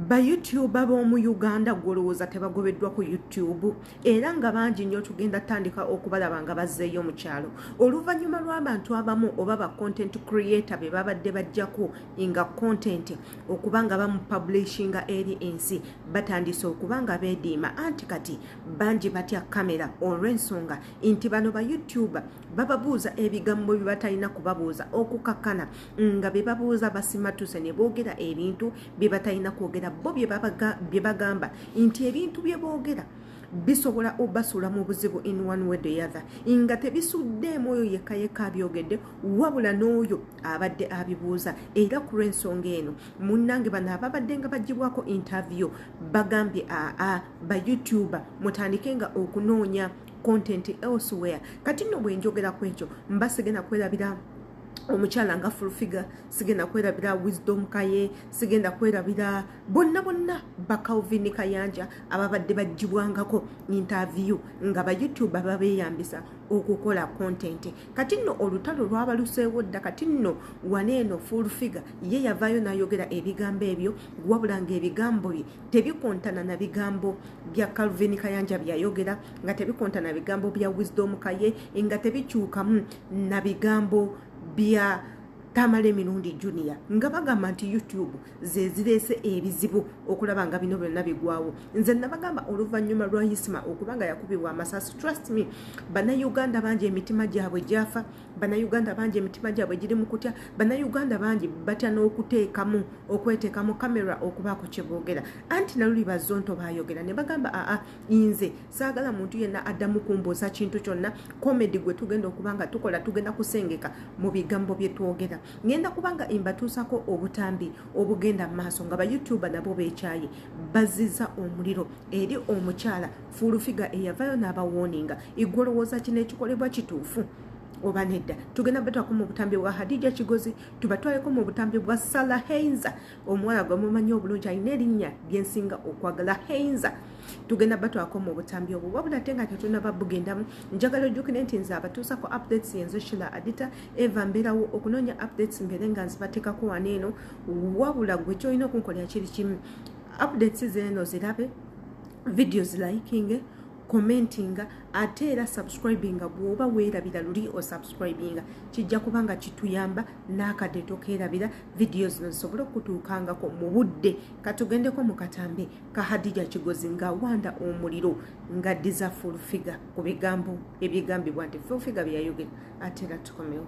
ba YouTube ab'omu Uganda golowooza tebagobeddwa ku YouTube era nga bangi nnyo tugenda tandika okubalaba nga bazzeeyo mu kyalo oluvannyuma lw'abantu abamu oba ba content creator be babadde bajjako nga content okuba nga bamupublishinga eri ensi batandise okuba nga beediima anti kati bangi batya kamera olw'ensonga nti bano ba YouTube bababuuza ebigambo bye batalina kubabuuza okukakkana nga be babuuza basimatuse ne boogera ebintu bye batalina kwogera bo bye bagamba nti ebintu bye boogera bisobola obasula mu buzibu in one way or the other nga tebisuddeemu oyo yekka abyogedde wabula n'oyo abadde abibuuza era ku lw'ensonga eno munnange bano ababadde nga bagibwako interview bagambye ba YouTuber mutandike nga okunoonya content elsewhere kati nno bwe njogera ku ekyo mba sigenda kwerabira omukyala nga full figure sigenda kwerabira wisdom kaye sigenda kwerabira bonna ba Calvin Kayanja ababadde bagibwangako interview nga ba YouTube babeyambisa okukola content kati nno olutalo lwabaluseewo dda kati nno waneeno full figure ye yavaayo n'ayogera ebigambo ebyo wabula ng'ebigambo bye tebikontana na bigambo bya Calvin Kayanja byayogera nga tebikontana na bigambo bya wisdom kaye nga tebikyukamu na bigambo bya Tamale Mirundi Junior nga bagamba nti YouTube zezireese ebizibu okulaba nga bino byonna bigwawo nze nabagamba oluvannyuma lwa Yisima okubanga yakubibwa amasasi trust me Bannayuganda bangi emitima gyabwe gyafa Bannayuganda bangi emitima gyabwe giri mu kutya Bannayuganda bangi batya n'okweteekamu kamera okubaako kye boogera anti naluli bazonto bayogera ne bagamba nze saagala muntu yenna addamu kumbuuza kintu kyonna comedy gwe tugenda okubanga tukola tugenda kusengeka mu bigambo bye twogera ngenda kubanga imbatuusako obutambi obugenda maaso nga ba YouTuber nabo beekyaye bazizza omuliro eri omukyala full figure eyavaayo n'abawoninga igolowooza kino ekikolebwa kituufu oba nedda tugenda batwako mu butambi bwa Hadija Kigozi tubatwaleko mu butambi bwa Sala Heinza omuwala gwe mumanyi obulungi alina erinnya lyensinga okwagala Heinza tugenda batwako mu butambi obwo wabula ate nga tetunaba bugendamu njagala ojjukire nti nze abatuusako updates yenze Shila Adita eva mbeerawo okunoonya updates mbeere nga nzibateekako waneeno wabula gwe kyolina okunkolera kiri kimu updates zeeno zirabe videos liking commenting ate era subscribing bw'oba weerabira luli o subscribing kijja kubanga kituyamba n'akadde tokeerabira videos zino zisobole okutuukangako mu budde katugendeko mu katambi ka Hadija Kigozi nga wanda omuliro nga ddiza full figure ku bigambo ebigambibwa nti full figure byayogera ate era tukomewo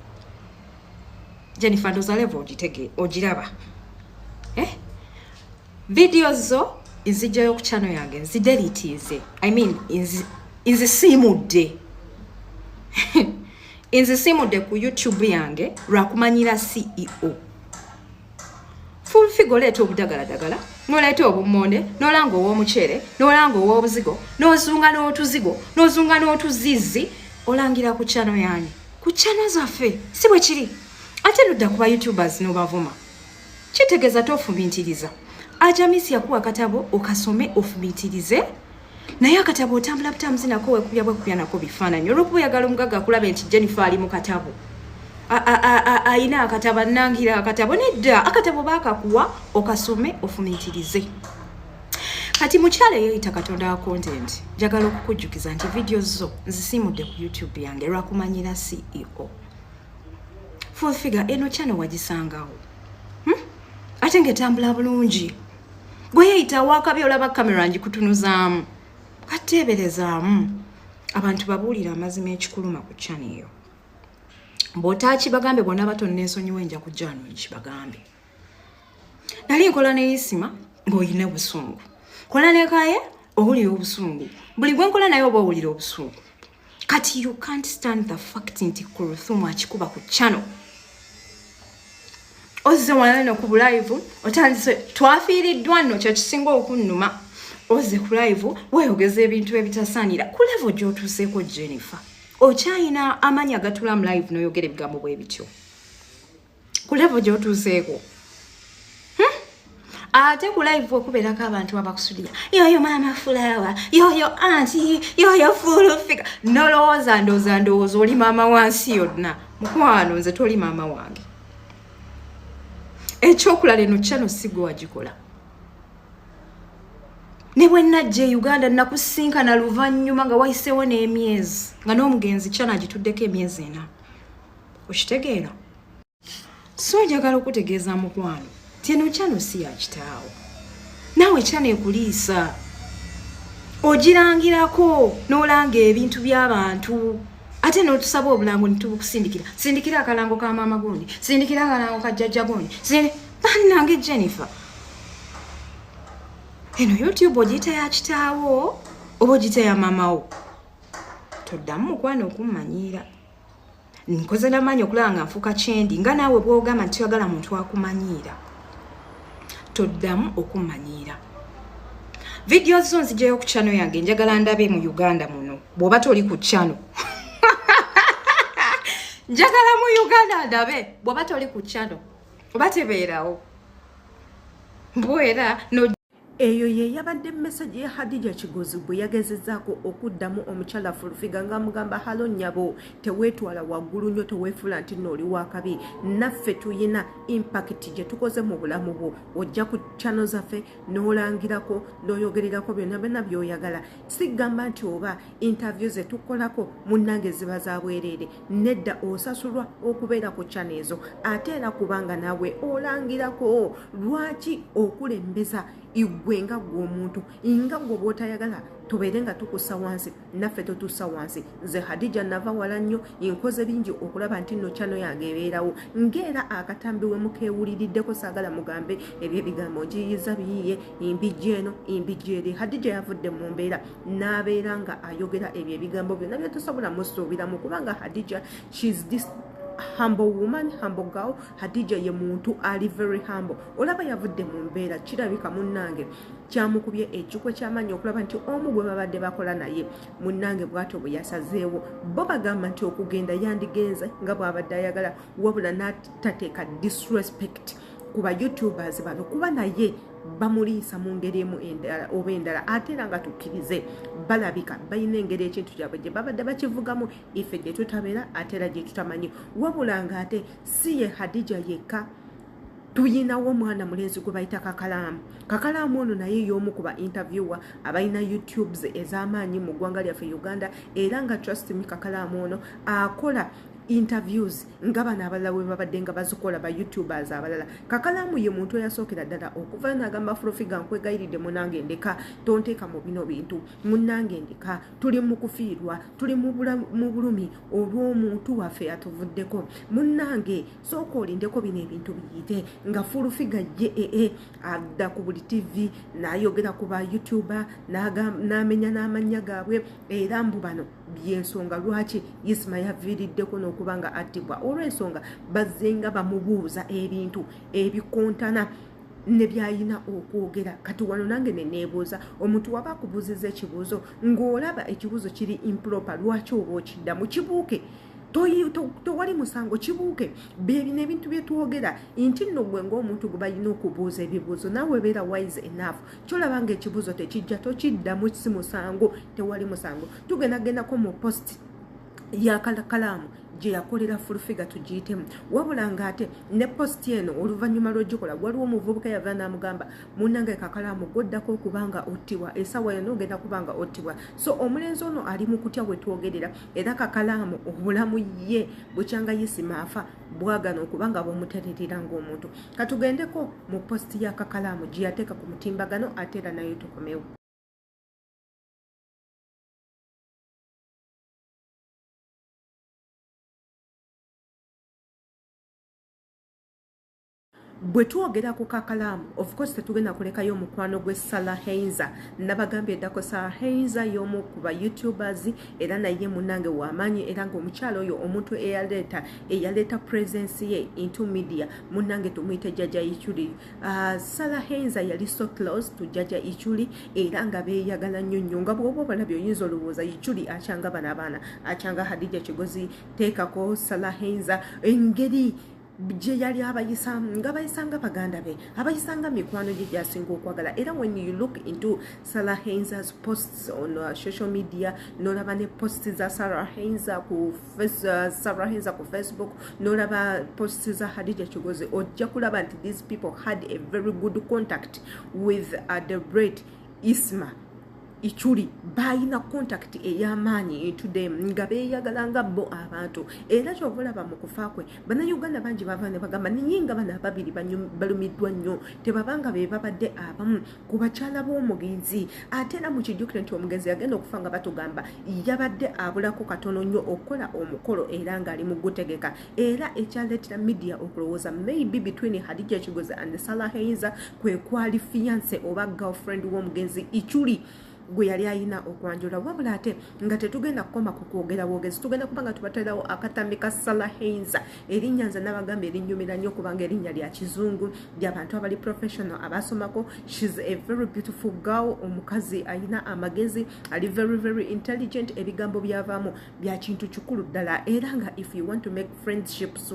Jennifer Ndozalevo ogiraba videos zo nzijjayo ku channel yange nzideletize nzisimudde ku YouTube yange lwakumanyira CEO full figure leeta obudagaladagala noleeta obumonde nolanga ow'omucere nolanga ow'obuzigo nozunga n'otuzizi olangira ku channel yange ku channel zaffe si bwe kiri ate nodda kuba YouTubers n'obavuma kitegeeza tofumintiriza Ajamisi yakuwa akatabo okasome ofumitirize naye akatabo otambula butamuzi nako wekubya nako bifaananyi olwokuba oyagala omugaga akulabe nti Jennifer ali mu katabo ayina akatabo nangira akatabo nedda akatabo baakakuwa okasome ofumitirize kati mukyala yeeyita katonda wa content njagala okukujjukiza nti videos zo nzisimudde ku YouTube yange lwakumanyira CEO full figure eno channel wagisangawo ate ngetambula bulungi gwe yeeyita waakabya olaba kamera ngikutunuzaamu kateeberezaamu abantu babuulira amazima ekikuluma ku channel eyo bw'otaaki bagambe bonna batonnensonyiwe nja kujja wano nkibagambe nali nkola ne Yisima ng'olina obusungu kola ne Kaye owulira obusungu buli gwe nkola naye oba owulira obusungu kati you can't stand the fact nti Kuruthumu akikuba ku channel Oze wanalina ku live otandise twafiiriddwa nno kyo kisinga okunnuma oze ku live weeyogeza ebintu ebitasaanira ku level gy'otuuseeko Jennifer okyayina amanyi agatula mu live n'oyogera ebigambo bwe bityo ku level gy'otuuseeko ate ku live okubeerako abantu abakusuulira yoyo mama fulawa yoyo anti yoyo full figure nolowooza ndowooza oli maama wansi yonna mukwano nze toli maama wange ekyokulala eno channel sigwe wagikola ne bwe najja Uganda nakusinkana luvannyuma nga wayiseewo n'emyezi nga n'omugenzi kyana agituddeko emyezi 4 okitegeera. So njagala okutegeeza mukwano tieno kyano si ya kitaawo naawe kyana ekuliisa ogirangirako n'olanga ebintu by'abantu ate n'otusaba obulango nitubukusindikira. Sindikira akalango ka maama gundi, sindikira akalango ka jjajja gundi, bannange Jennifer. Eno YouTube ogiyita ya kitaawo oba ogiyita ya maamawo? Toddamu mukwano okummanyiira. Nkoze n'amaanyi okulaba nga nfuuka kyendi nga naawe bw'ogamba nti toyagala muntu akumanyiira. Toddamu okummanyiira. Video zo nzijayo ku channel yange njagala ndabe mu Uganda muno. Bw'oba toli ku channel. Njagala mu Uganda ndabe bw'oba toli ku channel. Oba tebeerawo. Mbwera no eyo ye yabadde message ya Hadija Kigozi bwe yagezezzaako okuddamu omukyala Fulufiga nga mugamba halo nnyabo teweetwala waggulu nnyo teweefula nti nno oli wakabi naffe tuyina impact gye tukoze mu bulamu bwo ojja ku channel zaffe n'olangirako n'oyogererako byonna byonna by'oyagala sigamba nti oba interview ze tukolako munnange ziba za bwereere nedda osasulwa okubeera ku channel ezo ate era kubanga naawe olangirako lwaki okulembeza igwe nga gw'omuntu nga gwe bw'otayagala tubeere nga tukussa wansi naffe totussa wansi. Nze Hadija nava wala nnyo nkoze bingi okulaba nti nno channel yange ebeerawo ng'era akatambi we mukeewuliriddeko saagala mugambe ebyo ebigambo ngiyiza biyiye imbijja eno imbijja eri. Hadija yavudde mu mbeera n'abeera nga ayogera ebyo ebigambo byonna bye tosobola musuubiramu kubanga Hadija she's this humble woman, humble girl. Hadija ye muntu ali very humble. Olaba yavudde mu mbeera kirabika munnange kyamukubye ekikwe ky'amanyi okulaba nti omu gwe babadde bakola naye munnange bw'atyo bwe yasazeewo bo bagamba nti okugenda yandigenze nga bw'abadde ayagala wabula n'atateeka disrespect ku ba YouTubers bano kuba naye bamuliisa mu ngeri emu endala oba endala ate era nga tukkirize balabika balina engeri ekintu kyabwe gye babadde bakivugamu ife gye tutabeera ate era gye tutamanyi wabula nga ate si ye Hadija yekka tuyinawo omwana mulenzi gwe bayita Kakalaamu ono naye y'omu ku ba interviewer abalina YouTubes ez'amaanyi mu ggwanga lyaffe Uganda era nga trust me Kakalaamu ono akola interviews nga bano abalala we babadde nga bazikola ba YouTubers abalala. Kakalaamu ye muntu eyasookera ddala okuva n'agamba Fulufiga nkwegayiridde munange ndeka tonteeka mu bino bintu munange ndeka tuli mu kufiirwa tuli mu bulumi olw'omuntu waffe atuvuddeko munange sooka olindeko bino ebintu biyite nga Fulufiga ye adda ku buli TV n'ayogera ku ba YouTuber n'amenya n'amannya gaabwe era mbu bano byensonga lwaki Isma yaviiriddeko n'okubanga attibwa olw'ensonga bazzenga bamubuuza ebintu ebikontana ne byayina okwogera kati wano nange ne neebuuza omuntu waba akubuuziza ekibuuzo ng'olaba ekibuuzo kiri improper lwaki oba okiddamu kibuuke towali musango kibuuke bino ebintu bye twogera nti nno gwe ng'omuntu gwe balina okubuuza ebibuuzo naawe beera wise enough kyolaba nga ekibuuzo tekijja tokiddamu si musango tewali musango tugendagendako mu post ya Kakalaamu gye yakolera Fulufiga tugiyitemu wabula ng'ate ne post eno oluvannyuma lw'ogikola waliwo omuvubuka yava n'amugamba munnange Kakalaamu gwoddako okubanga ottibwa essaawa yonna ogenda kubanga ottibwa so omulenzi ono ali mu kutya bwe twogerera era Kakalaamu obulamu ye bukyanga Isima afa bwagana okubanga bw'omutererera ng'omuntu katugendeko mu post ya Kakalaamu gye yateeka ku mutimbagano ate era nayo tukomewo. bwe twogera ku Kakalaamu of course tetugenda kulekayo omukwano gwe Sarah Heinza nabagambye eddako Sarah Heinza y'omu ku ba YouTubers era naye munnange w'amaanyi era ng'omukyalo oyo omuntu eyaleeta presence ye into media munnange tumuyite Jjajja Ichuli. Sarah Heinza yali so close to Jjajja Ichuli era nga beeyagala nnyo nnyo nga bw'oba obalabye oyinza olowooza Ichuli akyanga bano abaana akyanga Hadija Kigozi teekako Sarah Heinza engeri gye yali abayisanga baganda be abayisanga mikwano gye gyasinga okwagala era when you look into Sarah Heinza's posts on social media n'olaba ne posts za Sarah Heinza ku Facebook n'olaba posts za Hadija Kigozi ojja kulaba nti these people had a very good contact with the bread Isma Ichuli bayina contact ey'amaanyi into them nga beeyagalanga bo abantu era ky'obalaba mu kufa kwe Bannayuganda bangi bava ne bagamba ninyinga bano ababiri balumiddwa nnyo tebabanga be babadde abamu ku bakyala b'omugenzi ate era mu kijjukire nti omugenzi yagenda okufa nga batugamba yabadde abulako katono nnyo okukola omukolo era ng'ali mu gutegeka era ekyaleetera media okulowooza maybe between Hadija Kigozi and Sarah Hayza kwe kwali fiance oba girlfriend w'omugenzi Ichuli gwe yali ayina okwanjula wabula ate nga tetugenda kukoma ku kwogera bwogezi tugenda kuba nga tubateerawo akatambi ka Sarah Hayza erinnya nze n'abagamba erinnyumira nnyo kubanga erinnya lya kizungu ly'abantu abali professional abasomako. She's a very beautiful girl omukazi ayina amagezi ali very intelligent ebigambo byavaamu bya kintu kikulu ddala era nga if you want to make friendships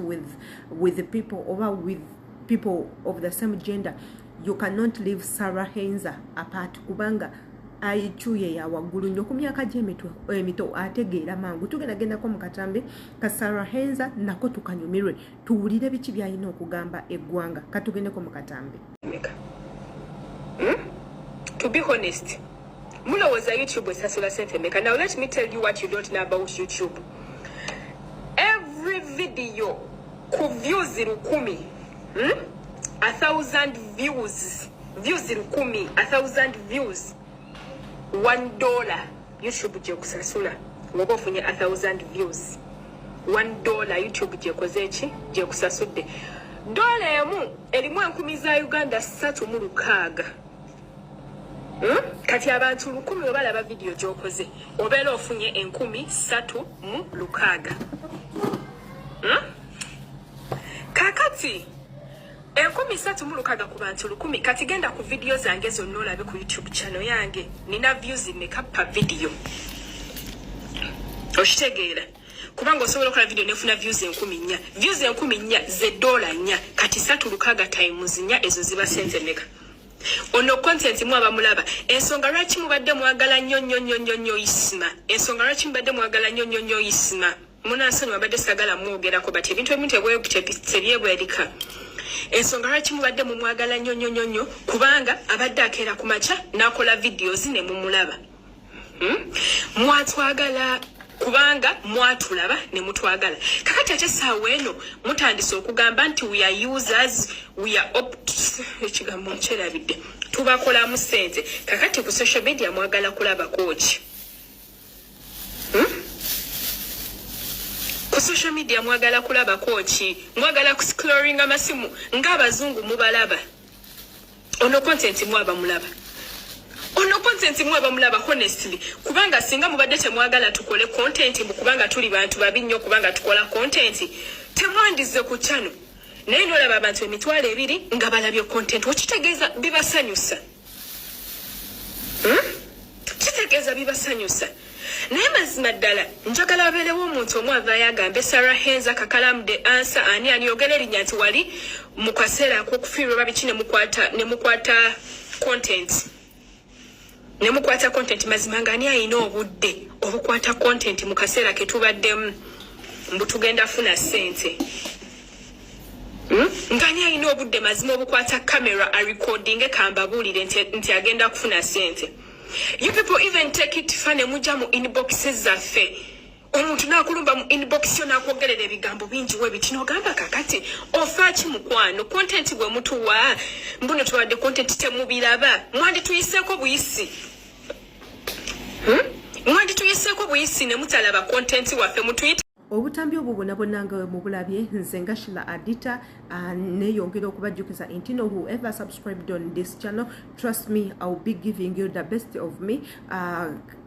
with the people or with people of the same gender you cannot leave Sarah Hayza apart kubanga ayichuye ya waggulu nnyo ku myaka gy'emito ategeera mangu tugendako mu katambi ka Sarah Hayza nako tukanyumirwe tuwulire biki byalina okugamba eggwanga katugendeko mu katambi. To be honest, mulowooza YouTube esasula sente meka. Now let me tell you what you don't know about YouTube. Every video ku views 1000 1,000 views 1,000 views $1 YouTube gye kusasula ngoba ofunye 1,000 views $1 YouTube gye koze ki gye kusasudde dola emu erimu 10,000 za Uganda 3,600 kati abantu 1,000 obalaba video gy'okoze obeera ofunye 3,600 kakati 3,600 ku bantu 1,000 kati genda ku video zange zonna olabe ku YouTube channel yange nina views meka pa video oshitegeera kubanga osobola okukola video nefuna views 1,400 views 1,400 ze $4 kati 3,600 times 4 ezo ziba sente meka. Ono content mu abamulaba ensonga lwaki mubadde mwagala nnyo Isma ensonga lwaki mubadde mwagala nnyo Isma munansonyi wabadde sagala mwogerako bati ebintu ebimu tebyebwerika ensonga lwaki mubadde mumwagala nnyo kubanga abadde akeera ku makya n'akola videos ne mumulaba mwatwagala kubanga mwatulaba ne mutwagala kakati ate essaawa eno mutandise okugamba nti we are users we are ekigambo nkyerabidde tubakolamu sente kakati ku social media mwagala kulabako ki ku social media mwagala kulabako ki mwagala kuscrolling amasimu ng'abazungu mubalaba ono content mwaba mulaba honestly kubanga singa mubadde temwagala tukole content kubanga tuli bantu babi nnyo kubanga tukola content temwandize ku channel naye nolaba abantu emitwalo 2 nga balabye content okitegeeza bibasanyusa kitegeeza bibasanyusa naye mazima ddala njagala abeerewo omuntu omu avaayo agambe Sarah Hayza kakalamu the answer ani yogera erinnya nti wali mu kaseera ak'okufiirwa oba biki ne mukwata content mazima nga ani ayina obudde obukwata content mu kaseera ke tubaddemu mbu tugenda funa ssente nga ani ayina obudde mazima obukwata kamera arecordinge kambabuulire nti agenda kufuna ssente. You people even take it fane muja mu inboxes zaffe omuntu nakulumba mu inbox yo nakwogerera ebigambo bingi we bitino gamba kakati ofaaki mukwano content gwe mutuwa mbuno tuwadde content temubiraba mwandi tuyiseko buyisi ne mutalaba content waffe mutuyita obutambi obwo bwonna nga mu bulabye nze nga Shila Adita neeyongera okubajjukiza nti no whoever subscribed on this channel trust me I'll be giving you the best of me.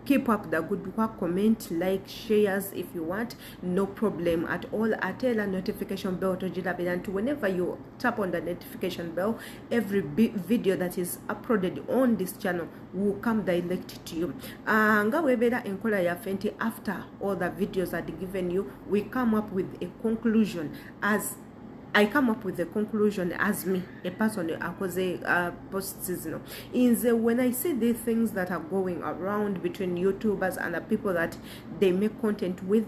Keep up the good work, comment, like, shares if you want, no problem at all. Atela notification bell to Jilabilantu. Whenever you tap on the notification bell, every video that is uploaded on this channel will come direct to you. Nga webera enkola ya fenti after all the videos are given you, we come up with a conclusion as I come up with the conclusion as me, a person who posts seasonal. When I see the things that are going around between YouTubers and the people that they make content with,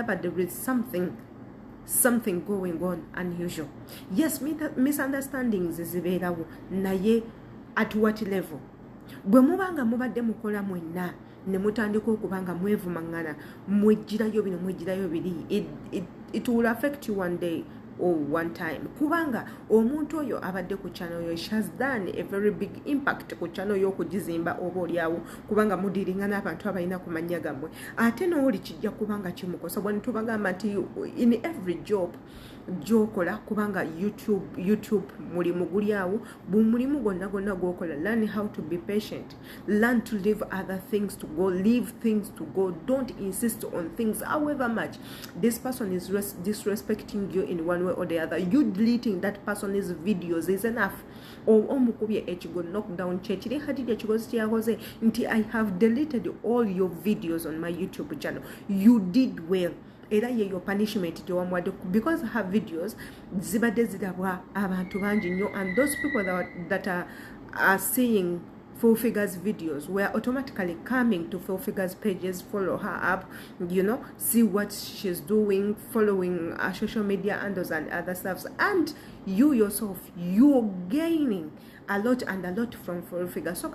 but there is something going on unusual. Yes, misunderstandings is naye at what level? bwe mubanga mubadde mukola mwenna ne mutandika okubanga mwevumangana mwejjirayo bino mwejjirayo biri it will affect you one day or one time kubanga omuntu oyo abadde ku channel yo has done a very big impact ku channel yo okugizimba oba olyawo kubanga mudiringa n'abantu abalina ku mannya gammwe ate n'oli kijja kubanga kimukosa bwe tubagamba nti in every job gyokola kubanga YouTube mulimu gulyawo bumulimu gonna gwokola learn how to be patient, learn to leave other things to go, leave things to go, don't insist on things however much this person is disrespecting you in one way or the other. You deleting that person's videos is enough. Omukubye ekigo knockdown church li hadide kigozi kyakoze nti I have deleted all your videos on my YouTube channel. You did well. Era yeyo punishment gyewamwadde because her videos zibadde zirabwa abantu bangi nnyo and those people that are seeing Full Figures videos were automatically coming to Full Figures pages, follow her up, see what she's doing, following social media handles and other stuff, and you yourself, you're gaining a lot from Full Figures. So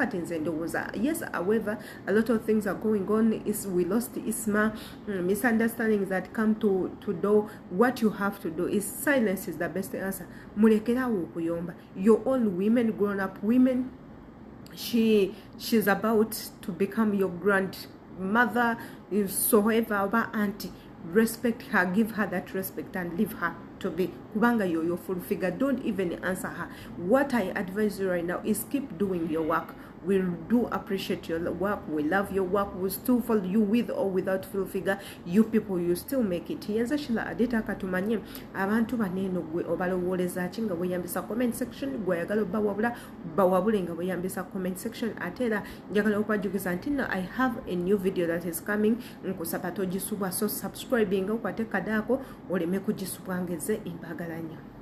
yes, however, a lot of things are going on. We lost Isma, misunderstandings that come to do. What you have to do is silence is the best answer. You're all women, grown up women. She's about to become your grandmother, so whoever auntie. Respect her, give her that respect and leave her to be kubanga your Full Figure. Don't even answer her. What I advise you right now is keep doing your work. We do appreciate your work, we love your work, we still follow you with or without Full Figure. You people, you still make it. Yenza shila adeta katumanye abantu baneno gwe obalowoleza ki nga weyambisa comment section gwe yagala bawabule nga weyambisa comment section atera njagala okwajukiza nti I have a new video that is coming nkusaba tojisubwa, so subscribing okwate kadako oleme kugisubwangeze imbagala nnyo.